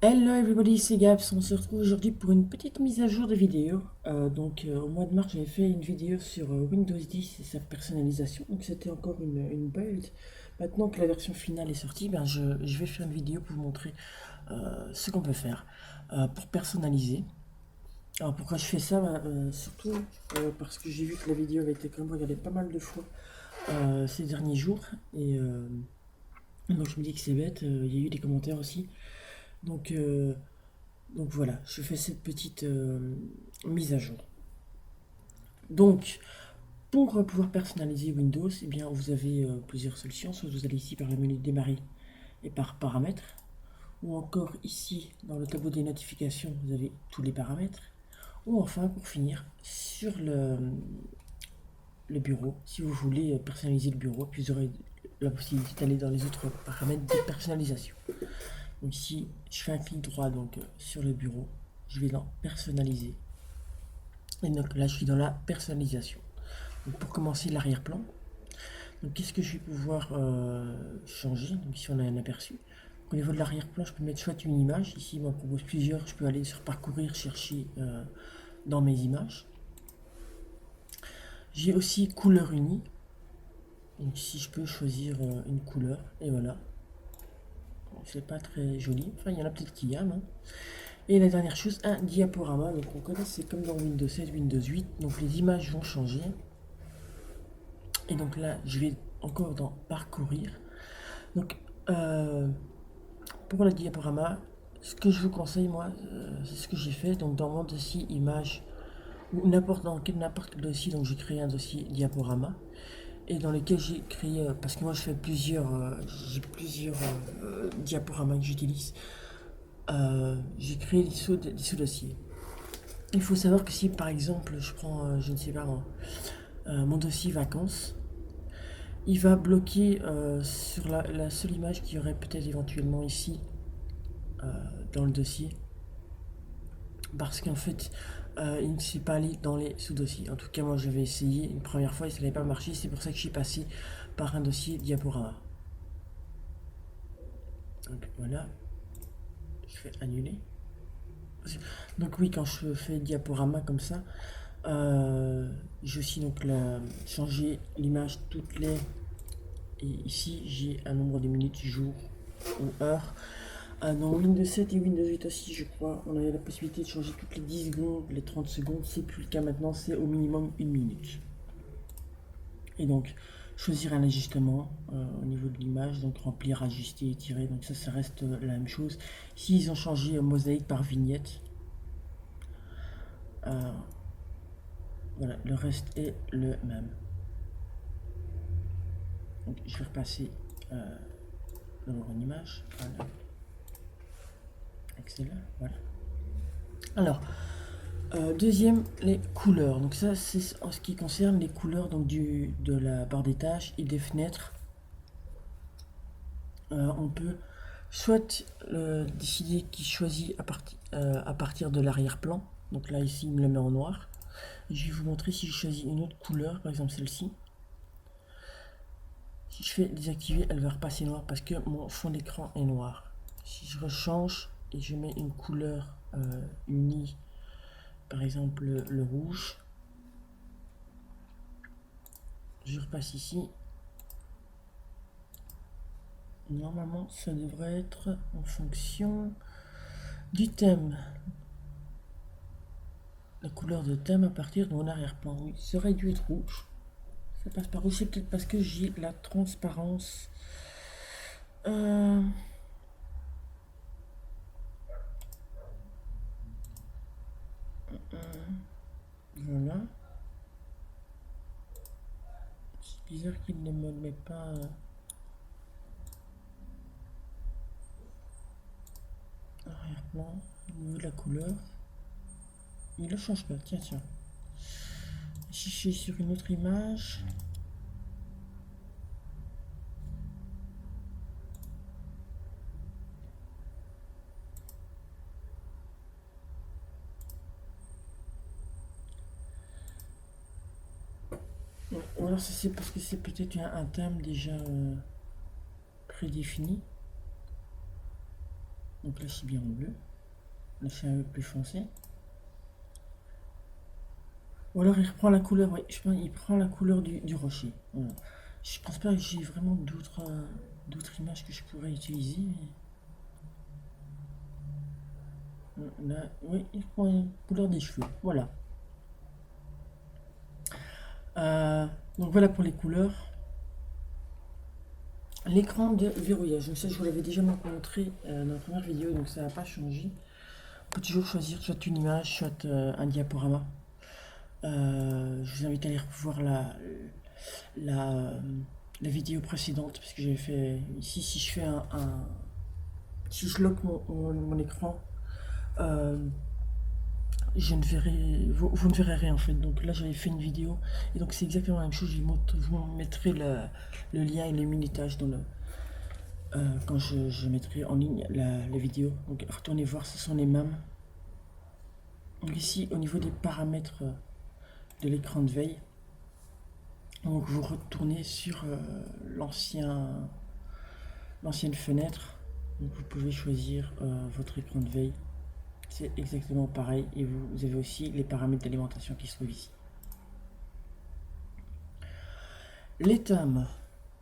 Hello everybody, c'est Gabs. On se retrouve aujourd'hui pour une petite mise à jour de vidéo. Au mois de mars, j'avais fait une vidéo sur Windows 10 et sa personnalisation. Donc c'était encore une build. Maintenant que la version finale est sortie, je vais faire une vidéo pour vous montrer ce qu'on peut faire pour personnaliser. Alors pourquoi je fais ça? Surtout parce que j'ai vu que la vidéo avait été quand même regardée pas mal de fois ces derniers jours. Donc je me dis que c'est bête. Il y a eu des commentaires aussi. Donc... euh, Donc voilà, je fais cette petite mise à jour. Donc, pour pouvoir personnaliser Windows, eh bien, vous avez plusieurs solutions. Soit vous allez ici par le menu démarrer et par paramètres, ou encore ici dans le tableau des notifications, vous avez tous les paramètres. Ou enfin, pour finir, sur le bureau, si vous voulez personnaliser le bureau, puis vous aurez la possibilité d'aller dans les autres paramètres de personnalisation. Donc ici, je fais un clic droit sur le bureau, je vais dans personnaliser. Et donc là, je suis dans la personnalisation. Donc pour commencer, l'arrière-plan. Donc qu'est-ce que je vais pouvoir changer? Donc ici, on a un aperçu. Donc, au niveau de l'arrière-plan, je peux mettre soit une image. Ici, il m'en propose plusieurs. Je peux aller sur parcourir, chercher dans mes images. J'ai aussi couleur unie. Donc ici, je peux choisir une couleur. Et voilà. C'est pas très joli. Enfin, il y en a peut-être qui aiment, hein. Et la dernière chose, un diaporama. Donc on connaît, c'est comme dans Windows 7, Windows 8. Donc les images vont changer. Et donc là, je vais encore dans parcourir. Donc pour le diaporama, ce que je vous conseille, moi, c'est ce que j'ai fait. Donc dans mon dossier image, ou n'importe quel dossier, donc j'ai créé un dossier diaporama. Et dans lequel j'ai créé, parce que moi je fais j'ai plusieurs diaporamas que j'utilise. J'ai créé des sous-dossiers. Il faut savoir que si par exemple je prends, je ne sais pas moi, mon dossier vacances, il va bloquer sur la seule image qu'il y aurait peut-être éventuellement ici dans le dossier, parce qu'en fait il ne s'est pas allé dans les sous-dossiers. En tout cas, moi j'avais essayé une première fois et ça n'avait pas marché, c'est pour ça que je suis passé par un dossier diaporama. Donc voilà, je fais annuler. Donc oui, quand je fais diaporama comme ça, j'ai aussi changer l'image toutes les... Et ici, j'ai un nombre de minutes, jours ou heures. Dans Windows 7 et Windows 8 aussi, je crois, on avait la possibilité de changer toutes les 10 secondes, les 30 secondes. C'est plus le cas maintenant, c'est au minimum une minute. Et donc, choisir un ajustement au niveau de l'image, donc remplir, ajuster, étirer. Donc ça reste la même chose. Ici, ils ont changé mosaïque par vignette. Euh, voilà, le reste est le même. Donc, je vais repasser en image. Voilà. Excellent. Voilà. Alors, deuxième, les couleurs. Donc ça, c'est en ce qui concerne les couleurs de la barre des tâches et des fenêtres. On peut soit décider qui choisit à partir de l'arrière-plan. Donc là, ici, il me le met en noir. Je vais vous montrer si je choisis une autre couleur, par exemple celle-ci. Si je fais désactiver, elle va repasser noir parce que mon fond d'écran est noir. Si je rechange et je mets une couleur unie, par exemple le rouge, je repasse ici. Normalement, ça devrait être en fonction du thème. La couleur de thème à partir de mon arrière-plan. Oui, ça aurait dû être rouge. Ça passe par rouge, c'est peut-être parce que j'ai la transparence. Euh, voilà. C'est bizarre qu'il ne me met pas arrière-plan au niveau de la couleur. Il ne change pas. Tiens, tiens. Si je suis sur une autre image. Ou alors c'est parce que c'est peut-être un thème déjà prédéfini. Donc là c'est bien en bleu. Là c'est un peu plus foncé. Ou alors il reprend la couleur, ouais, je pense il prend la couleur du rocher. Voilà. Je pense pas que j'ai vraiment d'autres images que je pourrais utiliser. Mais là, oui, il prend la couleur des cheveux. Voilà. Euh, donc voilà pour les couleurs. L'écran de verrouillage, donc ça je vous l'avais déjà montré dans la première vidéo, donc ça n'a pas changé. On peut toujours choisir soit une image, soit un diaporama. Je vous invite à aller revoir la, la vidéo précédente, parce que j'avais fait ici, si je fais si je lock mon écran, je ne verrai, vous ne verrez rien en fait. Donc là j'avais fait une vidéo, et donc c'est exactement la même chose. Je vous mettrai le lien et le minutage dans quand je mettrai en ligne la vidéo. Donc retournez voir, ce sont les mêmes. Donc ici au niveau des paramètres de l'écran de veille, donc vous retournez sur l'ancienne fenêtre. Donc vous pouvez choisir votre écran de veille. C'est exactement pareil, et vous avez aussi les paramètres d'alimentation qui se trouvent ici. Les thèmes.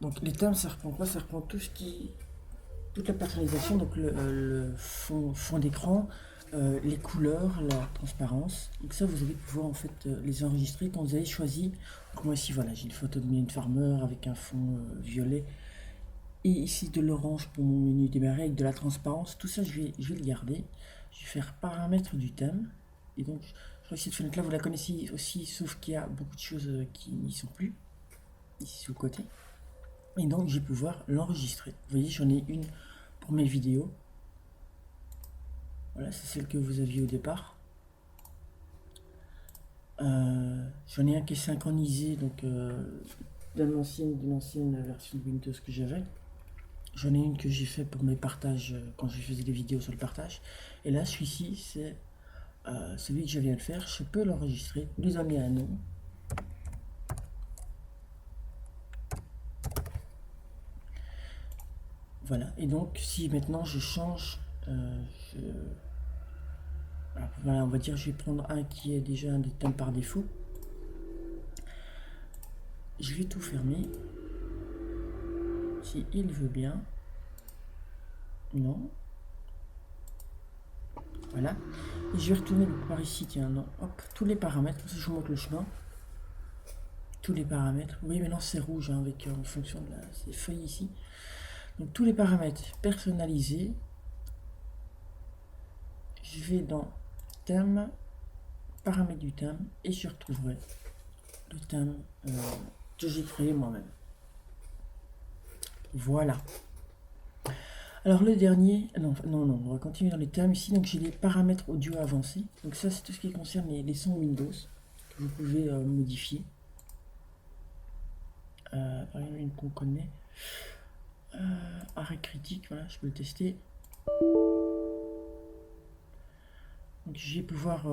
Donc les thèmes, ça reprend quoi? Ça reprend toute la personnalisation, donc le fond d'écran, les couleurs, la transparence. Donc ça, vous allez pouvoir en fait les enregistrer quand vous avez choisi. Donc moi ici, voilà, j'ai une photo de Mylène Farmer avec un fond violet. Et ici de l'orange pour mon menu démarrer avec de la transparence. Tout ça, je vais le garder. Je vais faire paramètres du thème. Et donc, je crois que cette fenêtre-là, vous la connaissez aussi, sauf qu'il y a beaucoup de choses qui n'y sont plus. Ici sur le côté. Et donc, je vais pouvoir l'enregistrer. Vous voyez, j'en ai une pour mes vidéos. Voilà, c'est celle que vous aviez au départ. J'en ai un qui est synchronisé, donc d'une ancienne version de Windows que j'avais. J'en ai une que j'ai fait pour mes partages quand je faisais des vidéos sur le partage. Et là, celui-ci, c'est celui que je viens de faire. Je peux l'enregistrer, lui donner un nom. Voilà. Et donc, si maintenant je change, voilà, on va dire, je vais prendre un qui est déjà un des thèmes par défaut. Je vais tout fermer. Si il veut bien. Non. Voilà. Et je vais retourner par ici, tiens, non. Hop, tous les paramètres, comme ça je vous montre le chemin. Tous les paramètres. Oui, maintenant c'est rouge hein, avec en fonction de ces feuilles ici. Donc tous les paramètres personnalisés. Je vais dans thème, paramètres du thème, et je retrouverai le thème que j'ai créé moi-même. Voilà. Alors le dernier, non, on va continuer dans les thèmes ici. Donc j'ai les paramètres audio avancés. Donc ça c'est tout ce qui concerne les sons Windows que vous pouvez modifier. Par exemple une qu'on connaît. Arrêt critique, voilà, je peux le tester. Donc je vais pouvoir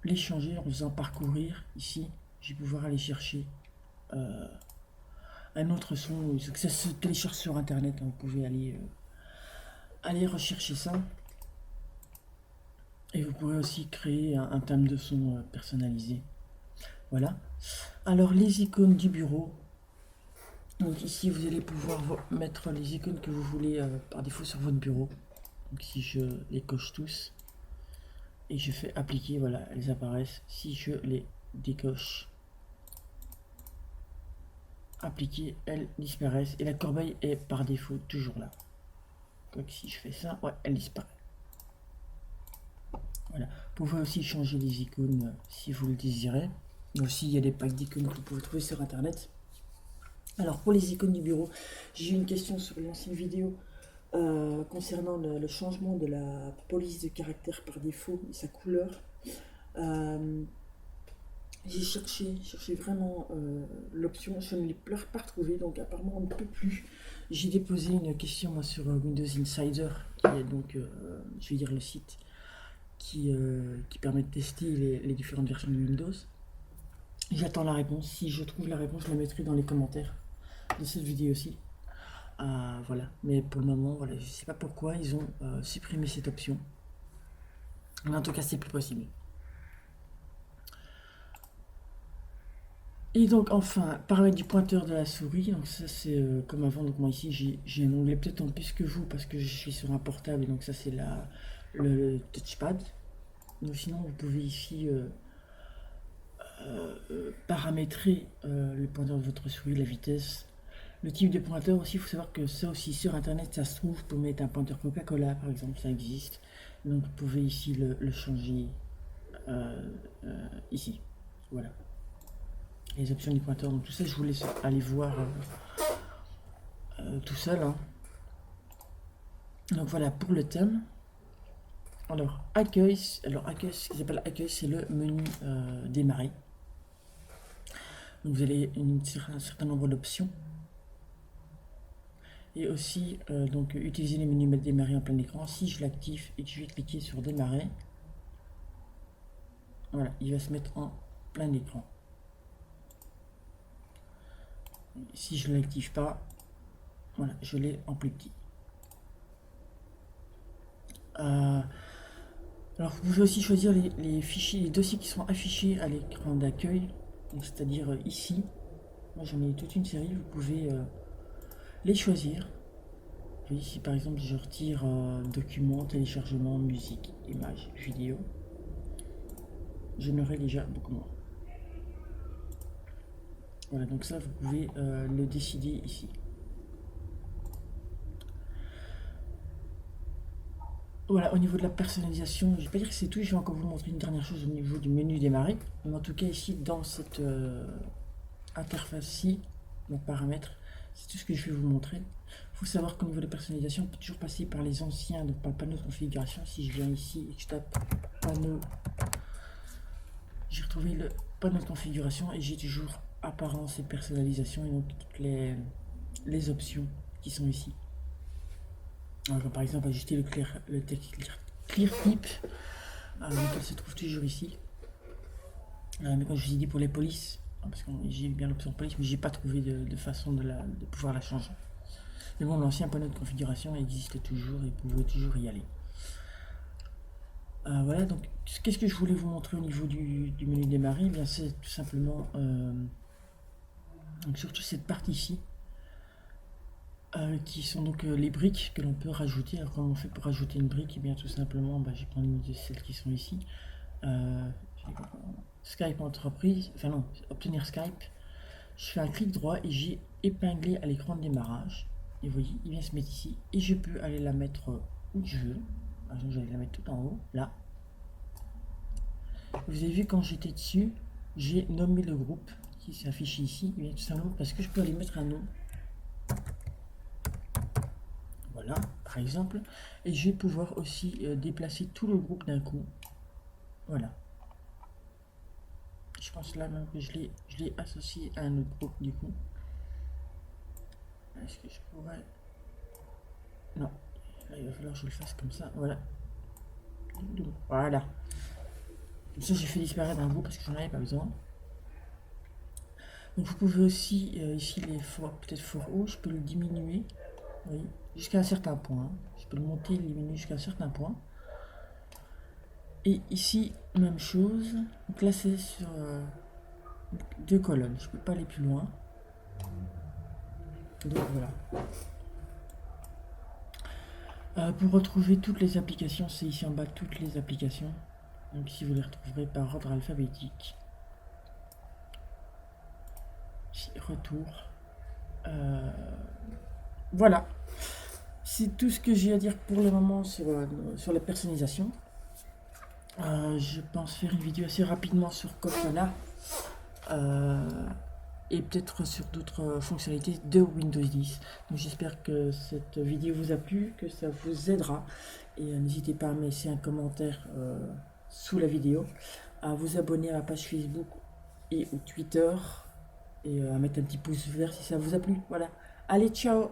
les changer en faisant parcourir ici. Je vais pouvoir aller chercher un autre son. Ça se télécharge sur internet, hein, vous pouvez aller rechercher ça. Et vous pourrez aussi créer un thème de son personnalisé. Voilà. Alors les icônes du bureau. Donc ici vous allez pouvoir mettre les icônes que vous voulez par défaut sur votre bureau. Donc si je les coche tous et je fais appliquer, voilà, elles apparaissent. Si je les décoche, appliquer, elles disparaissent et la corbeille est par défaut toujours là. Donc si je fais ça, ouais, elle disparaît. Voilà. Vous pouvez aussi changer les icônes si vous le désirez. Aussi il y a des packs d'icônes que vous pouvez trouver sur internet. Alors pour les icônes du bureau, j'ai eu une question sur l'ancienne vidéo concernant le changement de la police de caractère par défaut et sa couleur. J'ai cherché vraiment l'option, je ne l'ai pas retrouvée, donc apparemment on ne peut plus. J'ai déposé une question moi, sur Windows Insider, qui est donc, je vais dire le site, qui permet de tester les différentes versions de Windows. J'attends la réponse. Si je trouve la réponse, je la mettrai dans les commentaires de cette vidéo aussi. voilà. Mais pour le moment, voilà, je sais pas pourquoi ils ont supprimé cette option. Mais en tout cas, c'est plus possible. Et donc enfin, parler du pointeur de la souris, donc ça c'est comme avant, donc moi ici j'ai un onglet peut-être en plus que vous parce que je suis sur un portable, et donc ça c'est le touchpad. Donc sinon vous pouvez ici paramétrer le pointeur de votre souris, la vitesse, le type de pointeur aussi. Il faut savoir que ça aussi sur internet ça se trouve, vous pouvez mettre un pointeur Coca-Cola par exemple, ça existe. Donc vous pouvez ici le changer ici, voilà. Les options du pointeur, donc tout ça je vous laisse aller voir tout seul, hein. Donc voilà pour le thème. Alors accueil, ce qui s'appelle accueil, c'est le menu démarrer. Donc vous avez un certain nombre d'options. Et aussi donc utiliser les menus démarrer en plein écran. Si je l'active et que je vais cliquer sur démarrer, voilà, il va se mettre en plein écran. Si je ne l'active pas, voilà, je l'ai en plus petit. Alors vous pouvez aussi choisir les fichiers, les dossiers qui sont affichés à l'écran d'accueil, c'est-à-dire ici. Moi j'en ai toute une série, vous pouvez les choisir. Vous voyez, ici par exemple je retire documents, téléchargement, musique, images, vidéo. Je n'aurai déjà beaucoup moins. Voilà, donc ça vous pouvez le décider ici. Voilà, au niveau de la personnalisation, je vais pas dire que c'est tout, je vais encore vous montrer une dernière chose au niveau du menu démarrer. Mais en tout cas ici dans cette interface-ci, donc paramètres, c'est tout ce que je vais vous montrer. Il faut savoir qu'au niveau de la personnalisation, on peut toujours passer par les anciens, donc par le panneau de configuration. Si je viens ici et que je tape panneau, j'ai retrouvé le panneau de configuration et j'ai toujours apparence et personnalisation, et donc toutes les options qui sont ici. Alors, par exemple, ajuster le texte clear type, donc elle se trouve toujours ici. Mais quand je vous ai dit pour les polices, parce que j'ai bien l'option police, mais j'ai pas trouvé de façon de pouvoir la changer. Mais bon, l'ancien panneau de configuration existe toujours et vous pouvez toujours y aller. Voilà, donc qu'est-ce que je voulais vous montrer au niveau du menu démarrer? Eh bien, c'est tout simplement donc surtout cette partie ici, qui sont donc les briques que l'on peut rajouter. Alors comment on fait pour rajouter une brique? Et bien tout simplement, je vais prendre une de celles qui sont ici. Skype entreprise, enfin non, obtenir Skype. Je fais un clic droit et j'ai épinglé à l'écran de démarrage. Et vous voyez, il vient se mettre ici. Et je peux aller la mettre où je veux. Par exemple, je vais la mettre tout en haut, là. Vous avez vu quand j'étais dessus, j'ai nommé le groupe qui s'affiche ici. Et bien tout simplement parce que je peux aller mettre un nom. Voilà, par exemple. Et je vais pouvoir aussi déplacer tout le groupe d'un coup. Voilà. Je pense là même que je l'ai associé à un autre groupe du coup. Est-ce que je pourrais... Non. Là, il va falloir que je le fasse comme ça. Voilà. Voilà. Comme ça, j'ai fait disparaître un groupe parce que j'en avais pas besoin. Donc vous pouvez aussi, ici, les forts, peut-être fort haut, je peux le diminuer. Oui, jusqu'à un certain point. Je peux le monter et le diminuer jusqu'à un certain point. Et ici, même chose. Donc là, c'est sur deux colonnes. Je peux pas aller plus loin. Donc voilà. Pour retrouver toutes les applications, c'est ici en bas toutes les applications. Donc ici vous les retrouverez par ordre alphabétique. Ici, retour. Voilà. C'est tout ce que j'ai à dire pour le moment sur la personnalisation. Je pense faire une vidéo assez rapidement sur Cortana. Et peut-être sur d'autres fonctionnalités de Windows 10. Donc j'espère que cette vidéo vous a plu, que ça vous aidera. Et n'hésitez pas à me laisser un commentaire sous la vidéo, à vous abonner à la page Facebook et ou Twitter, et à mettre un petit pouce vert si ça vous a plu. Voilà. Allez, ciao!